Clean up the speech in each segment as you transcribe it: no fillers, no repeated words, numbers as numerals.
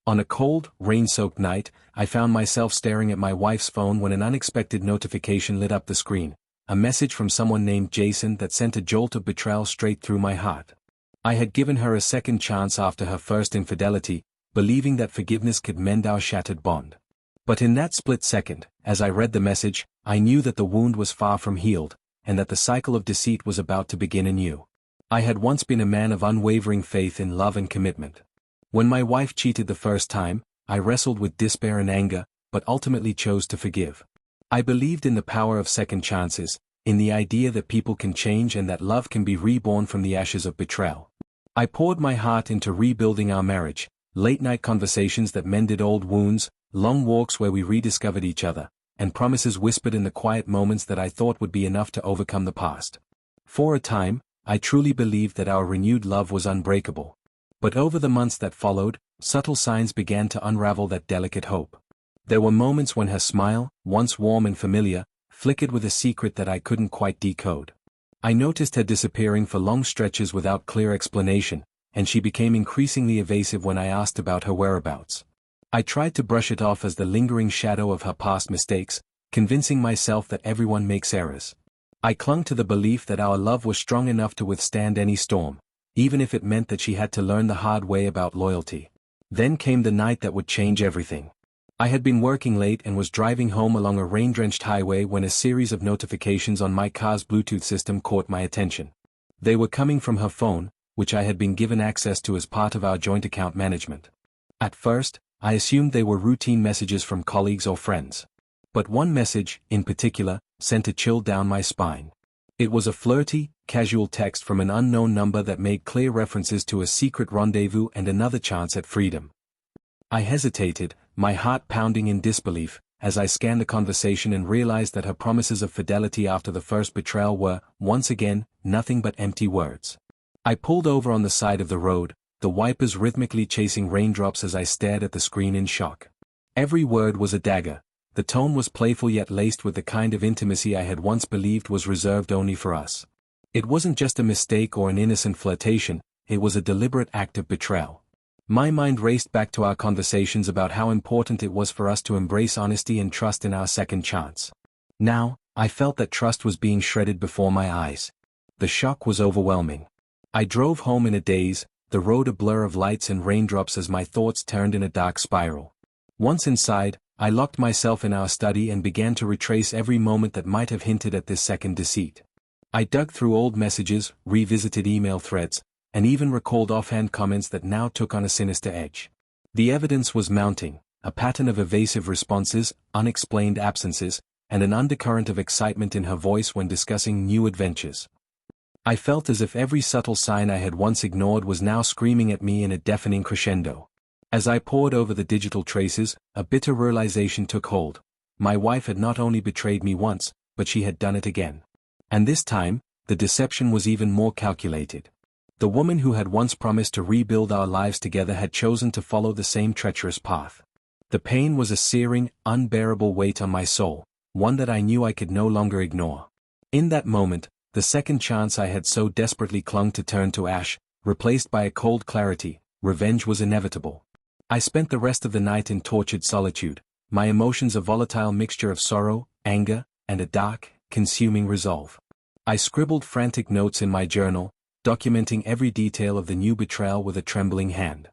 On a cold, rain-soaked night, I found myself staring at my wife's phone when an unexpected notification lit up the screen, a message from someone named Jason that sent a jolt of betrayal straight through my heart. I had given her a second chance after her first infidelity, believing that forgiveness could mend our shattered bond. But in that split second, as I read the message, I knew that the wound was far from healed, and that the cycle of deceit was about to begin anew. I had once been a man of unwavering faith in love and commitment. When my wife cheated the first time, I wrestled with despair and anger, but ultimately chose to forgive. I believed in the power of second chances, in the idea that people can change and that love can be reborn from the ashes of betrayal. I poured my heart into rebuilding our marriage, late-night conversations that mended old wounds, long walks where we rediscovered each other, and promises whispered in the quiet moments that I thought would be enough to overcome the past. For a time, I truly believed that our renewed love was unbreakable. But over the months that followed, subtle signs began to unravel that delicate hope. There were moments when her smile, once warm and familiar, flickered with a secret that I couldn't quite decode. I noticed her disappearing for long stretches without clear explanation, and she became increasingly evasive when I asked about her whereabouts. I tried to brush it off as the lingering shadow of her past mistakes, convincing myself that everyone makes errors. I clung to the belief that our love was strong enough to withstand any storm, even if it meant that she had to learn the hard way about loyalty. Then came the night that would change everything. I had been working late and was driving home along a rain-drenched highway when a series of notifications on my car's Bluetooth system caught my attention. They were coming from her phone, which I had been given access to as part of our joint account management. At first, I assumed they were routine messages from colleagues or friends. But one message, in particular, sent a chill down my spine. It was a flirty, casual text from an unknown number that made clear references to a secret rendezvous and another chance at freedom. I hesitated, my heart pounding in disbelief, as I scanned the conversation and realized that her promises of fidelity after the first betrayal were, once again, nothing but empty words. I pulled over on the side of the road, the wipers rhythmically chasing raindrops as I stared at the screen in shock. Every word was a dagger. The tone was playful yet laced with the kind of intimacy I had once believed was reserved only for us. It wasn't just a mistake or an innocent flirtation, it was a deliberate act of betrayal. My mind raced back to our conversations about how important it was for us to embrace honesty and trust in our second chance. Now, I felt that trust was being shredded before my eyes. The shock was overwhelming. I drove home in a daze, the road a blur of lights and raindrops as my thoughts turned in a dark spiral. Once inside, I locked myself in our study and began to retrace every moment that might have hinted at this second deceit. I dug through old messages, revisited email threads, and even recalled offhand comments that now took on a sinister edge. The evidence was mounting, a pattern of evasive responses, unexplained absences, and an undercurrent of excitement in her voice when discussing new adventures. I felt as if every subtle sign I had once ignored was now screaming at me in a deafening crescendo. As I pored over the digital traces, a bitter realization took hold. My wife had not only betrayed me once, but she had done it again. And this time, the deception was even more calculated. The woman who had once promised to rebuild our lives together had chosen to follow the same treacherous path. The pain was a searing, unbearable weight on my soul, one that I knew I could no longer ignore. In that moment, the second chance I had so desperately clung to turned to ash, replaced by a cold clarity. Revenge was inevitable. I spent the rest of the night in tortured solitude, my emotions a volatile mixture of sorrow, anger, and a dark, consuming resolve. I scribbled frantic notes in my journal, documenting every detail of the new betrayal with a trembling hand.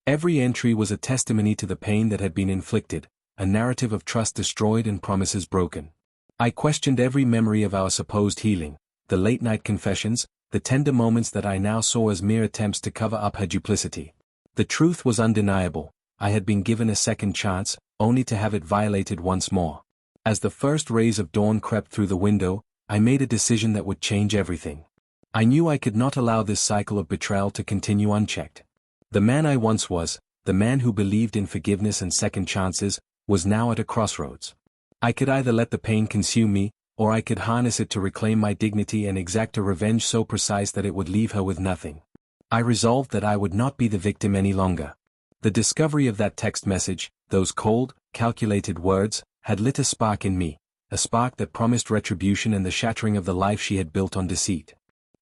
Every entry was a testimony to the pain that had been inflicted, a narrative of trust destroyed and promises broken. I questioned every memory of our supposed healing, the late-night confessions, the tender moments that I now saw as mere attempts to cover up her duplicity. The truth was undeniable. I had been given a second chance, only to have it violated once more. As the first rays of dawn crept through the window, I made a decision that would change everything. I knew I could not allow this cycle of betrayal to continue unchecked. The man I once was, the man who believed in forgiveness and second chances, was now at a crossroads. I could either let the pain consume me, or I could harness it to reclaim my dignity and exact a revenge so precise that it would leave her with nothing. I resolved that I would not be the victim any longer. The discovery of that text message, those cold, calculated words, had lit a spark in me, a spark that promised retribution and the shattering of the life she had built on deceit.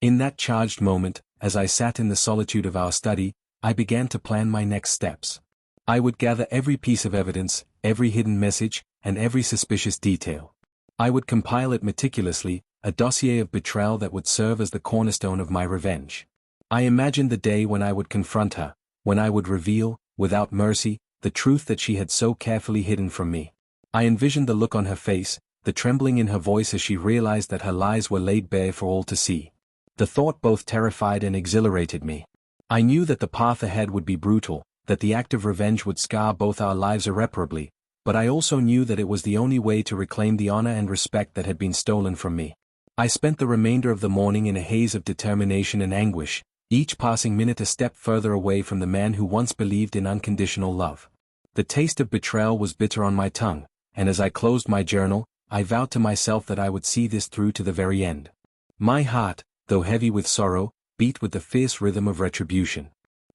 In that charged moment, as I sat in the solitude of our study, I began to plan my next steps. I would gather every piece of evidence, every hidden message, and every suspicious detail. I would compile it meticulously, a dossier of betrayal that would serve as the cornerstone of my revenge. I imagined the day when I would confront her, when I would reveal, without mercy, the truth that she had so carefully hidden from me. I envisioned the look on her face, the trembling in her voice as she realized that her lies were laid bare for all to see. The thought both terrified and exhilarated me. I knew that the path ahead would be brutal, that the act of revenge would scar both our lives irreparably, but I also knew that it was the only way to reclaim the honor and respect that had been stolen from me. I spent the remainder of the morning in a haze of determination and anguish, each passing minute a step further away from the man who once believed in unconditional love. The taste of betrayal was bitter on my tongue, and as I closed my journal, I vowed to myself that I would see this through to the very end. My heart, though heavy with sorrow, beat with the fierce rhythm of retribution.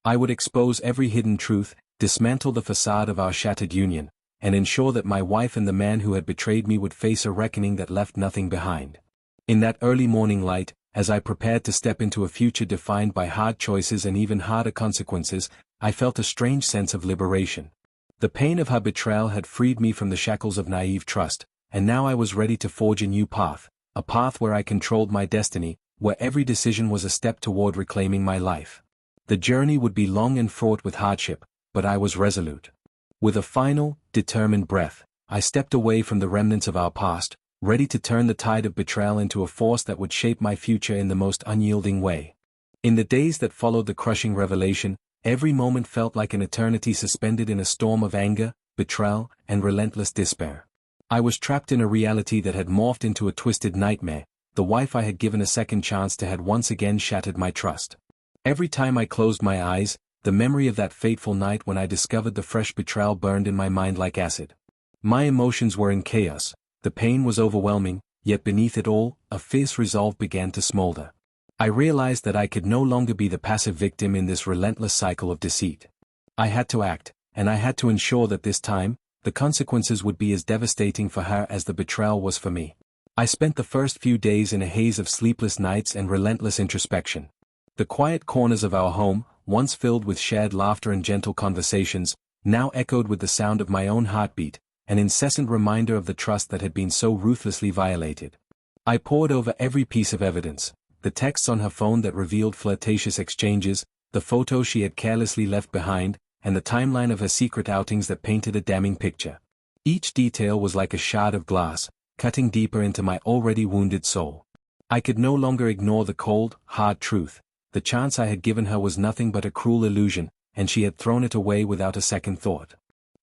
I would expose every hidden truth, dismantle the facade of our shattered union, and ensure that my wife and the man who had betrayed me would face a reckoning that left nothing behind. In that early morning light, as I prepared to step into a future defined by hard choices and even harder consequences, I felt a strange sense of liberation. The pain of her betrayal had freed me from the shackles of naive trust, and now I was ready to forge a new path, a path where I controlled my destiny, where every decision was a step toward reclaiming my life. The journey would be long and fraught with hardship, but I was resolute. With a final, determined breath, I stepped away from the remnants of our past, ready to turn the tide of betrayal into a force that would shape my future in the most unyielding way. In the days that followed the crushing revelation, every moment felt like an eternity suspended in a storm of anger, betrayal, and relentless despair. I was trapped in a reality that had morphed into a twisted nightmare. The wife I had given a second chance to had once again shattered my trust. Every time I closed my eyes, the memory of that fateful night when I discovered the fresh betrayal burned in my mind like acid. My emotions were in chaos, the pain was overwhelming, yet beneath it all, a fierce resolve began to smolder. I realized that I could no longer be the passive victim in this relentless cycle of deceit. I had to act, and I had to ensure that this time, the consequences would be as devastating for her as the betrayal was for me. I spent the first few days in a haze of sleepless nights and relentless introspection. The quiet corners of our home, once filled with shared laughter and gentle conversations, now echoed with the sound of my own heartbeat, an incessant reminder of the trust that had been so ruthlessly violated. I pored over every piece of evidence, the texts on her phone that revealed flirtatious exchanges, the photos she had carelessly left behind, and the timeline of her secret outings that painted a damning picture. Each detail was like a shard of glass, cutting deeper into my already wounded soul. I could no longer ignore the cold, hard truth. The chance I had given her was nothing but a cruel illusion, and she had thrown it away without a second thought.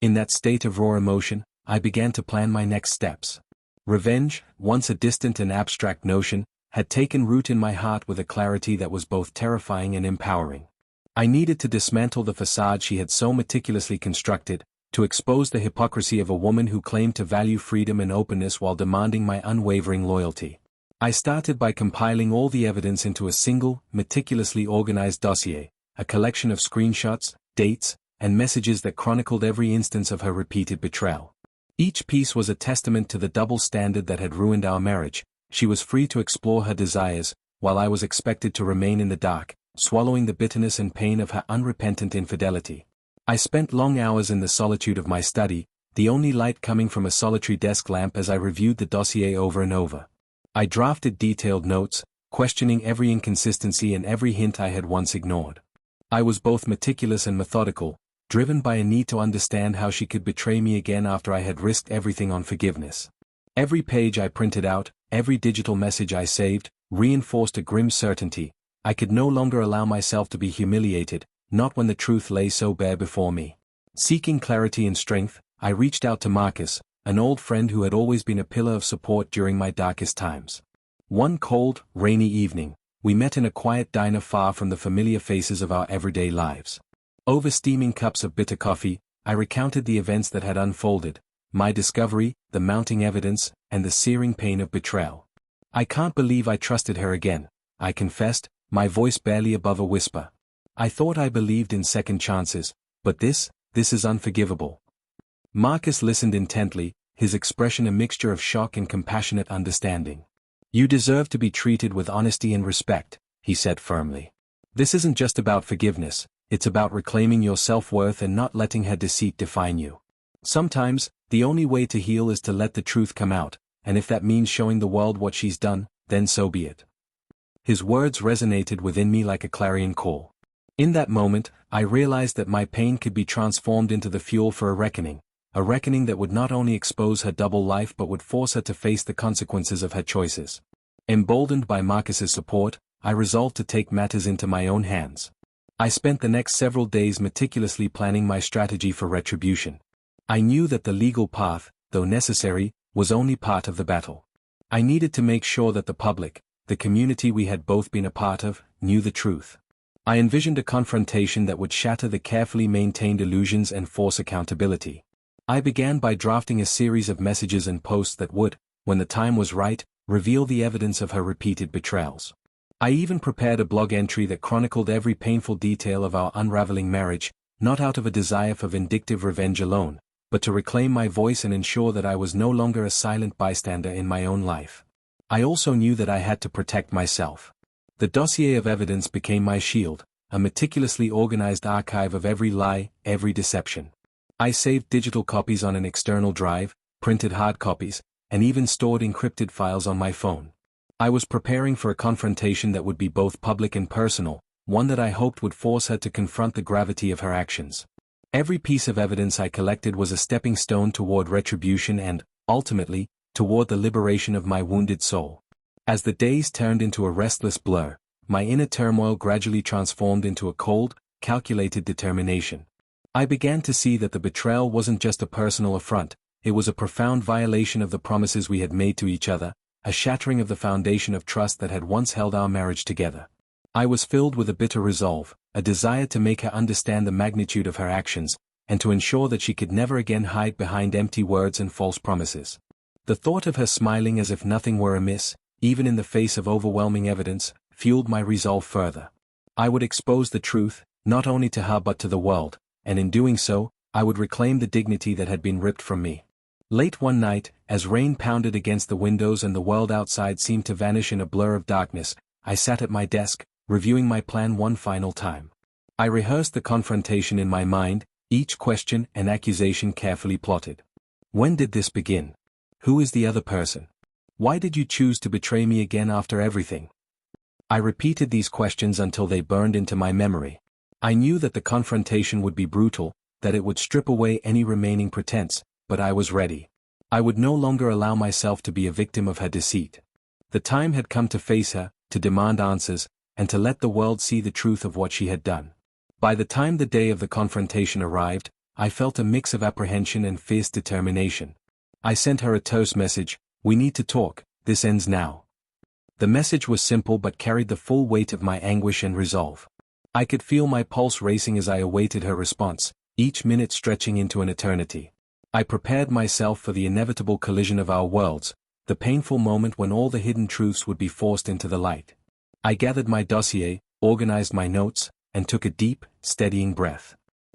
In that state of raw emotion, I began to plan my next steps. Revenge, once a distant and abstract notion, had taken root in my heart with a clarity that was both terrifying and empowering. I needed to dismantle the facade she had so meticulously constructed, to expose the hypocrisy of a woman who claimed to value freedom and openness while demanding my unwavering loyalty. I started by compiling all the evidence into a single, meticulously organized dossier, a collection of screenshots, dates, and messages that chronicled every instance of her repeated betrayal. Each piece was a testament to the double standard that had ruined our marriage. She was free to explore her desires, while I was expected to remain in the dark, swallowing the bitterness and pain of her unrepentant infidelity. I spent long hours in the solitude of my study, the only light coming from a solitary desk lamp as I reviewed the dossier over and over. I drafted detailed notes, questioning every inconsistency and every hint I had once ignored. I was both meticulous and methodical, driven by a need to understand how she could betray me again after I had risked everything on forgiveness. Every page I printed out, every digital message I saved, reinforced a grim certainty. I could no longer allow myself to be humiliated, not when the truth lay so bare before me. Seeking clarity and strength, I reached out to Marcus, an old friend who had always been a pillar of support during my darkest times. One cold, rainy evening, we met in a quiet diner far from the familiar faces of our everyday lives. Over steaming cups of bitter coffee, I recounted the events that had unfolded, my discovery, the mounting evidence, and the searing pain of betrayal. "I can't believe I trusted her again," I confessed, my voice barely above a whisper. "I thought I believed in second chances, but this is unforgivable." Marcus listened intently, his expression a mixture of shock and compassionate understanding. "You deserve to be treated with honesty and respect," he said firmly. "This isn't just about forgiveness, it's about reclaiming your self-worth and not letting her deceit define you. Sometimes, the only way to heal is to let the truth come out, and if that means showing the world what she's done, then so be it. His words resonated within me like a clarion call. In that moment, I realized that my pain could be transformed into the fuel for a reckoning that would not only expose her double life but would force her to face the consequences of her choices. Emboldened by Marcus's support, I resolved to take matters into my own hands. I spent the next several days meticulously planning my strategy for retribution. I knew that the legal path, though necessary, was only part of the battle. I needed to make sure that the public, the community we had both been a part of, knew the truth. I envisioned a confrontation that would shatter the carefully maintained illusions and force accountability. I began by drafting a series of messages and posts that would, when the time was right, reveal the evidence of her repeated betrayals. I even prepared a blog entry that chronicled every painful detail of our unraveling marriage, not out of a desire for vindictive revenge alone, but to reclaim my voice and ensure that I was no longer a silent bystander in my own life. I also knew that I had to protect myself. The dossier of evidence became my shield, a meticulously organized archive of every lie, every deception. I saved digital copies on an external drive, printed hard copies, and even stored encrypted files on my phone. I was preparing for a confrontation that would be both public and personal, one that I hoped would force her to confront the gravity of her actions. Every piece of evidence I collected was a stepping stone toward retribution and, ultimately, toward the liberation of my wounded soul. As the days turned into a restless blur, my inner turmoil gradually transformed into a cold, calculated determination. I began to see that the betrayal wasn't just a personal affront, it was a profound violation of the promises we had made to each other, a shattering of the foundation of trust that had once held our marriage together. I was filled with a bitter resolve, a desire to make her understand the magnitude of her actions, and to ensure that she could never again hide behind empty words and false promises. The thought of her smiling as if nothing were amiss, even in the face of overwhelming evidence, fueled my resolve further. I would expose the truth, not only to her but to the world, and in doing so, I would reclaim the dignity that had been ripped from me. Late one night, as rain pounded against the windows and the world outside seemed to vanish in a blur of darkness, I sat at my desk, reviewing my plan one final time. I rehearsed the confrontation in my mind, each question and accusation carefully plotted. When did this begin? Who is the other person? Why did you choose to betray me again after everything? I repeated these questions until they burned into my memory. I knew that the confrontation would be brutal, that it would strip away any remaining pretense, but I was ready. I would no longer allow myself to be a victim of her deceit. The time had come to face her, to demand answers, and to let the world see the truth of what she had done. By the time the day of the confrontation arrived, I felt a mix of apprehension and fierce determination. I sent her a terse message: "We need to talk, this ends now." The message was simple but carried the full weight of my anguish and resolve. I could feel my pulse racing as I awaited her response, each minute stretching into an eternity. I prepared myself for the inevitable collision of our worlds, the painful moment when all the hidden truths would be forced into the light. I gathered my dossier, organized my notes, and took a deep, steadying breath.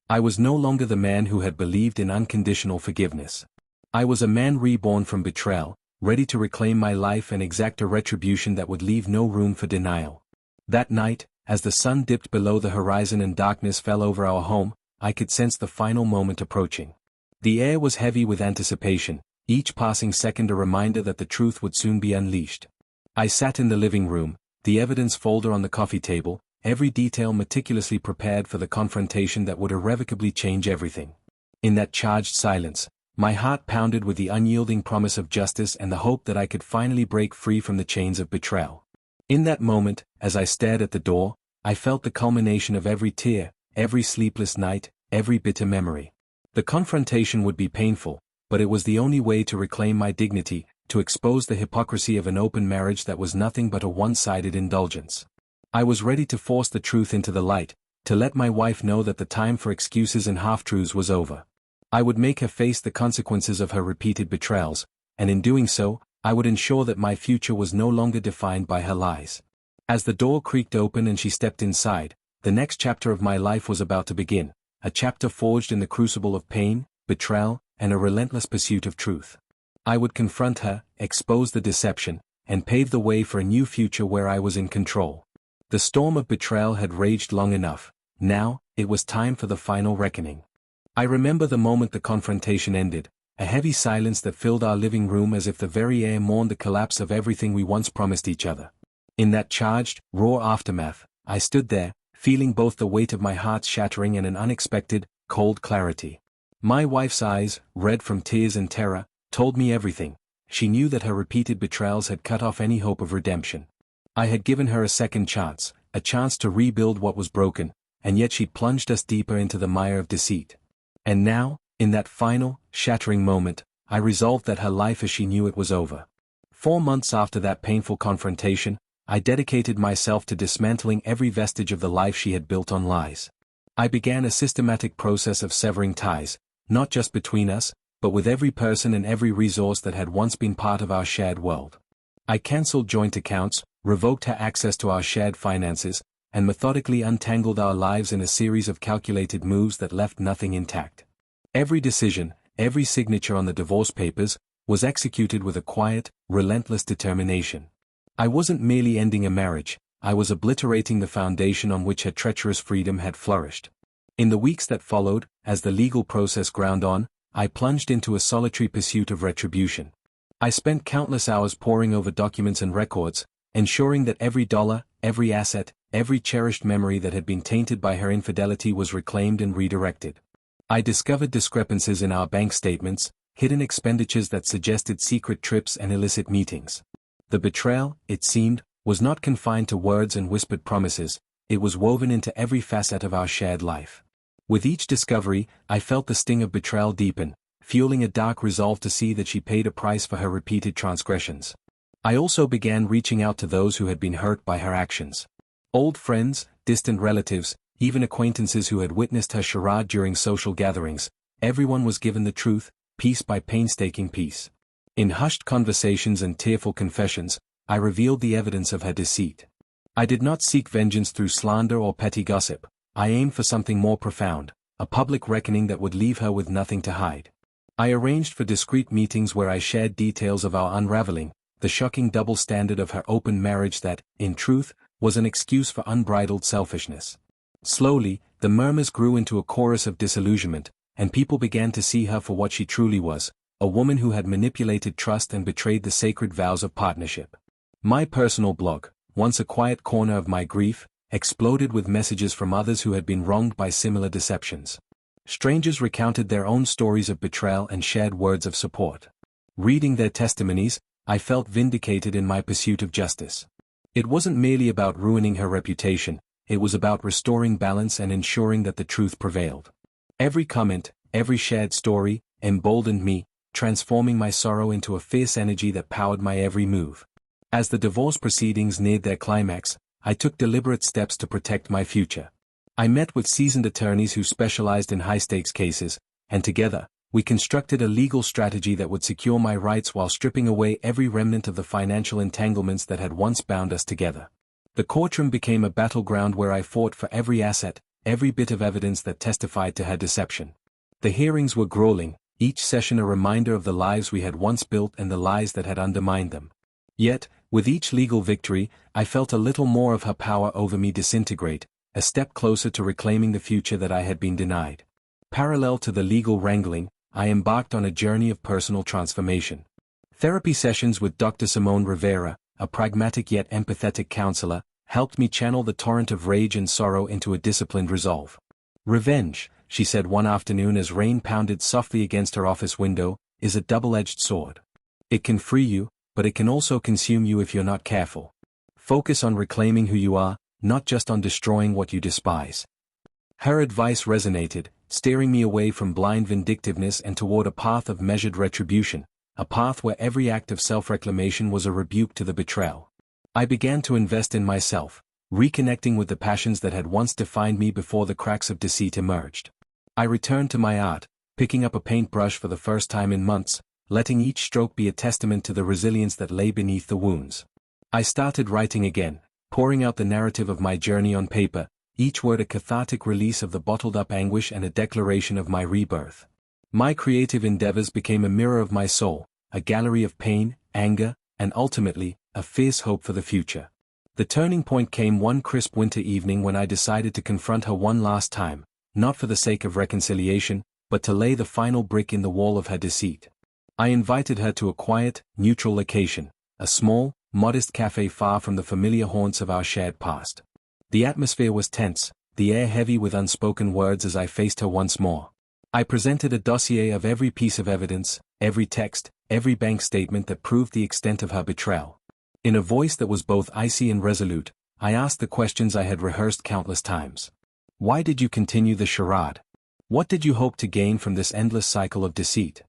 I was no longer the man who had believed in unconditional forgiveness. I was a man reborn from betrayal, ready to reclaim my life and exact a retribution that would leave no room for denial. That night, as the sun dipped below the horizon and darkness fell over our home, I could sense the final moment approaching. The air was heavy with anticipation, each passing second a reminder that the truth would soon be unleashed. I sat in the living room, the evidence folder on the coffee table, every detail meticulously prepared for the confrontation that would irrevocably change everything. In that charged silence, my heart pounded with the unyielding promise of justice and the hope that I could finally break free from the chains of betrayal. In that moment, as I stared at the door, I felt the culmination of every tear, every sleepless night, every bitter memory. The confrontation would be painful, but it was the only way to reclaim my dignity, to expose the hypocrisy of an open marriage that was nothing but a one-sided indulgence. I was ready to force the truth into the light, to let my wife know that the time for excuses and half-truths was over. I would make her face the consequences of her repeated betrayals, and in doing so, I would ensure that my future was no longer defined by her lies. As the door creaked open and she stepped inside, the next chapter of my life was about to begin, a chapter forged in the crucible of pain, betrayal, and a relentless pursuit of truth. I would confront her, expose the deception, and pave the way for a new future where I was in control. The storm of betrayal had raged long enough. Now, it was time for the final reckoning. I remember the moment the confrontation ended, a heavy silence that filled our living room as if the very air mourned the collapse of everything we once promised each other. In that charged, raw aftermath, I stood there, feeling both the weight of my heart shattering and an unexpected, cold clarity. My wife's eyes, red from tears and terror, told me everything. She knew that her repeated betrayals had cut off any hope of redemption. I had given her a second chance, a chance to rebuild what was broken, and yet she plunged us deeper into the mire of deceit. And now, in that final, shattering moment, I resolved that her life as she knew it was over. 4 months after that painful confrontation, I dedicated myself to dismantling every vestige of the life she had built on lies. I began a systematic process of severing ties, not just between us, but with every person and every resource that had once been part of our shared world. I cancelled joint accounts, revoked her access to our shared finances, and methodically untangled our lives in a series of calculated moves that left nothing intact. Every decision, every signature on the divorce papers, was executed with a quiet, relentless determination. I wasn't merely ending a marriage, I was obliterating the foundation on which her treacherous freedom had flourished. In the weeks that followed, as the legal process ground on, I plunged into a solitary pursuit of retribution. I spent countless hours poring over documents and records, ensuring that every dollar, every asset, every cherished memory that had been tainted by her infidelity was reclaimed and redirected. I discovered discrepancies in our bank statements, hidden expenditures that suggested secret trips and illicit meetings. The betrayal, it seemed, was not confined to words and whispered promises, it was woven into every facet of our shared life. With each discovery, I felt the sting of betrayal deepen, fueling a dark resolve to see that she paid a price for her repeated transgressions. I also began reaching out to those who had been hurt by her actions. Old friends, distant relatives, even acquaintances who had witnessed her charade during social gatherings, everyone was given the truth, piece by painstaking piece. In hushed conversations and tearful confessions, I revealed the evidence of her deceit. I did not seek vengeance through slander or petty gossip, I aimed for something more profound, a public reckoning that would leave her with nothing to hide. I arranged for discreet meetings where I shared details of our unraveling, the shocking double standard of her open marriage that, in truth, was an excuse for unbridled selfishness. Slowly, the murmurs grew into a chorus of disillusionment, and people began to see her for what she truly was, a woman who had manipulated trust and betrayed the sacred vows of partnership. My personal blog, once a quiet corner of my grief, exploded with messages from others who had been wronged by similar deceptions. Strangers recounted their own stories of betrayal and shared words of support. Reading their testimonies, I felt vindicated in my pursuit of justice. It wasn't merely about ruining her reputation, it was about restoring balance and ensuring that the truth prevailed. Every comment, every shared story, emboldened me, transforming my sorrow into a fierce energy that powered my every move. As the divorce proceedings neared their climax, I took deliberate steps to protect my future. I met with seasoned attorneys who specialized in high-stakes cases, and together, we constructed a legal strategy that would secure my rights while stripping away every remnant of the financial entanglements that had once bound us together. The courtroom became a battleground where I fought for every asset, every bit of evidence that testified to her deception. The hearings were grueling, each session a reminder of the lives we had once built and the lies that had undermined them. Yet, with each legal victory, I felt a little more of her power over me disintegrate, a step closer to reclaiming the future that I had been denied. Parallel to the legal wrangling, I embarked on a journey of personal transformation. Therapy sessions with Dr. Simone Rivera, a pragmatic yet empathetic counselor, helped me channel the torrent of rage and sorrow into a disciplined resolve. Revenge, she said one afternoon as rain pounded softly against her office window, is a double-edged sword. It can free you, but it can also consume you if you're not careful. Focus on reclaiming who you are, not just on destroying what you despise. Her advice resonated, steering me away from blind vindictiveness and toward a path of measured retribution, a path where every act of self-reclamation was a rebuke to the betrayal. I began to invest in myself, reconnecting with the passions that had once defined me before the cracks of deceit emerged. I returned to my art, picking up a paintbrush for the first time in months, letting each stroke be a testament to the resilience that lay beneath the wounds. I started writing again, pouring out the narrative of my journey on paper, each word a cathartic release of the bottled-up anguish and a declaration of my rebirth. My creative endeavors became a mirror of my soul, a gallery of pain, anger, and ultimately, a fierce hope for the future. The turning point came one crisp winter evening when I decided to confront her one last time, not for the sake of reconciliation, but to lay the final brick in the wall of her deceit. I invited her to a quiet, neutral location, a small, modest cafe far from the familiar haunts of our shared past. The atmosphere was tense, the air heavy with unspoken words as I faced her once more. I presented a dossier of every piece of evidence, every text, every bank statement that proved the extent of her betrayal. In a voice that was both icy and resolute, I asked the questions I had rehearsed countless times. Why did you continue the charade? What did you hope to gain from this endless cycle of deceit?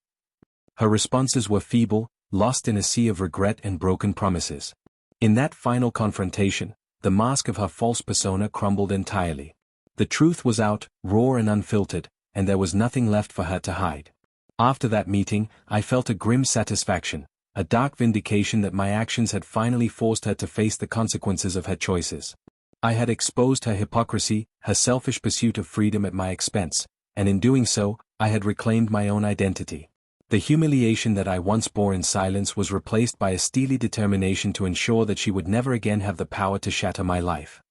Her responses were feeble, lost in a sea of regret and broken promises. In that final confrontation, the mask of her false persona crumbled entirely. The truth was out, raw and unfiltered, and there was nothing left for her to hide. After that meeting, I felt a grim satisfaction, a dark vindication that my actions had finally forced her to face the consequences of her choices. I had exposed her hypocrisy, her selfish pursuit of freedom at my expense, and in doing so, I had reclaimed my own identity. The humiliation that I once bore in silence was replaced by a steely determination to ensure that she would never again have the power to shatter my life.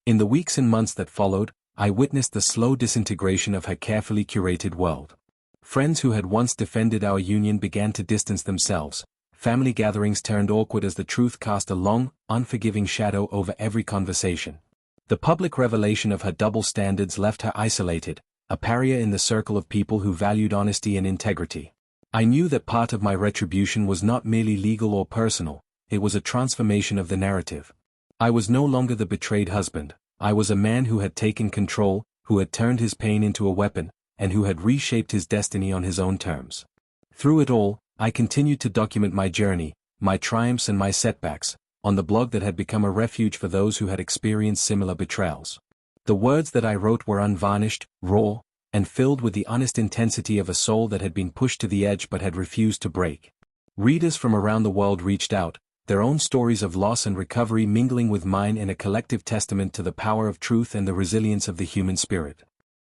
In the weeks and months that followed, I witnessed the slow disintegration of her carefully curated world. Friends who had once defended our union began to distance themselves. Family gatherings turned awkward as the truth cast a long, unforgiving shadow over every conversation. The public revelation of her double standards left her isolated, a pariah in the circle of people who valued honesty and integrity. I knew that part of my retribution was not merely legal or personal, it was a transformation of the narrative. I was no longer the betrayed husband, I was a man who had taken control, who had turned his pain into a weapon, and who had reshaped his destiny on his own terms. Through it all, I continued to document my journey, my triumphs and my setbacks, on the blog that had become a refuge for those who had experienced similar betrayals. The words that I wrote were unvarnished, raw, and filled with the honest intensity of a soul that had been pushed to the edge but had refused to break. Readers from around the world reached out, their own stories of loss and recovery mingling with mine in a collective testament to the power of truth and the resilience of the human spirit.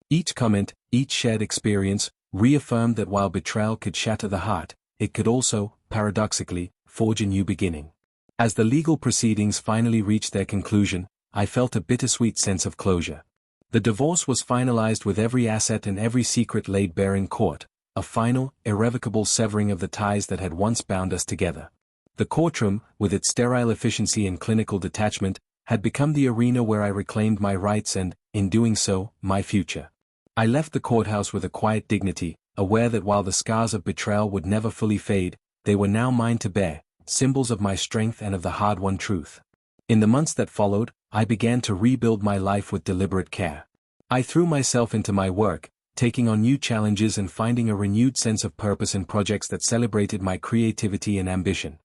Each comment, each shared experience, reaffirmed that while betrayal could shatter the heart, it could also, paradoxically, forge a new beginning. As the legal proceedings finally reached their conclusion, I felt a bittersweet sense of closure. The divorce was finalized with every asset and every secret laid bare in court, a final, irrevocable severing of the ties that had once bound us together. The courtroom, with its sterile efficiency and clinical detachment, had become the arena where I reclaimed my rights and, in doing so, my future. I left the courthouse with a quiet dignity, aware that while the scars of betrayal would never fully fade, they were now mine to bear, symbols of my strength and of the hard-won truth. In the months that followed, I began to rebuild my life with deliberate care. I threw myself into my work, taking on new challenges and finding a renewed sense of purpose in projects that celebrated my creativity and ambition.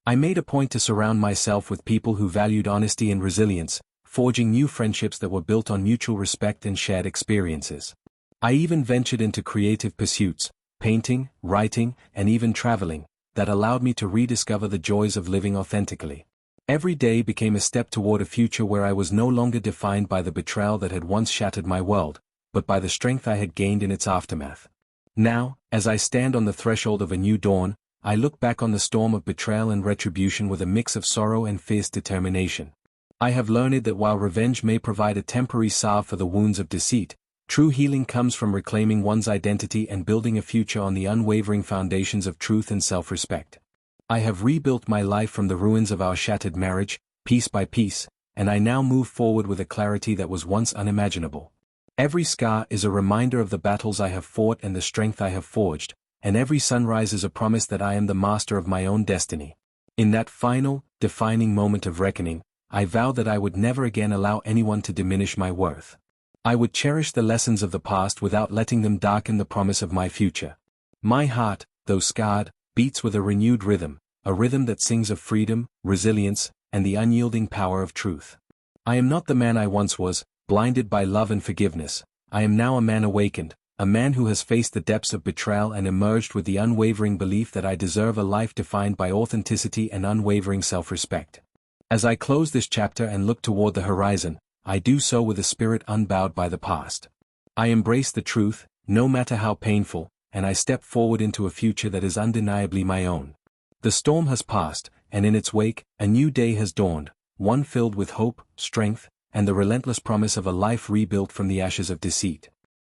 I made a point to surround myself with people who valued honesty and resilience, forging new friendships that were built on mutual respect and shared experiences. I even ventured into creative pursuits, painting, writing, and even traveling, that allowed me to rediscover the joys of living authentically. Every day became a step toward a future where I was no longer defined by the betrayal that had once shattered my world, but by the strength I had gained in its aftermath. Now, as I stand on the threshold of a new dawn, I look back on the storm of betrayal and retribution with a mix of sorrow and fierce determination. I have learned that while revenge may provide a temporary salve for the wounds of deceit, true healing comes from reclaiming one's identity and building a future on the unwavering foundations of truth and self-respect. I have rebuilt my life from the ruins of our shattered marriage, piece by piece, and I now move forward with a clarity that was once unimaginable. Every scar is a reminder of the battles I have fought and the strength I have forged, and every sunrise is a promise that I am the master of my own destiny. In that final, defining moment of reckoning, I vowed that I would never again allow anyone to diminish my worth. I would cherish the lessons of the past without letting them darken the promise of my future. My heart, though scarred, beats with a renewed rhythm, a rhythm that sings of freedom, resilience, and the unyielding power of truth. I am not the man I once was, blinded by love and forgiveness. I am now a man awakened, a man who has faced the depths of betrayal and emerged with the unwavering belief that I deserve a life defined by authenticity and unwavering self-respect. As I close this chapter and look toward the horizon, I do so with a spirit unbowed by the past. I embrace the truth, no matter how painful, and I step forward into a future that is undeniably my own. The storm has passed, and in its wake, a new day has dawned, one filled with hope, strength, and the relentless promise of a life rebuilt from the ashes of deceit.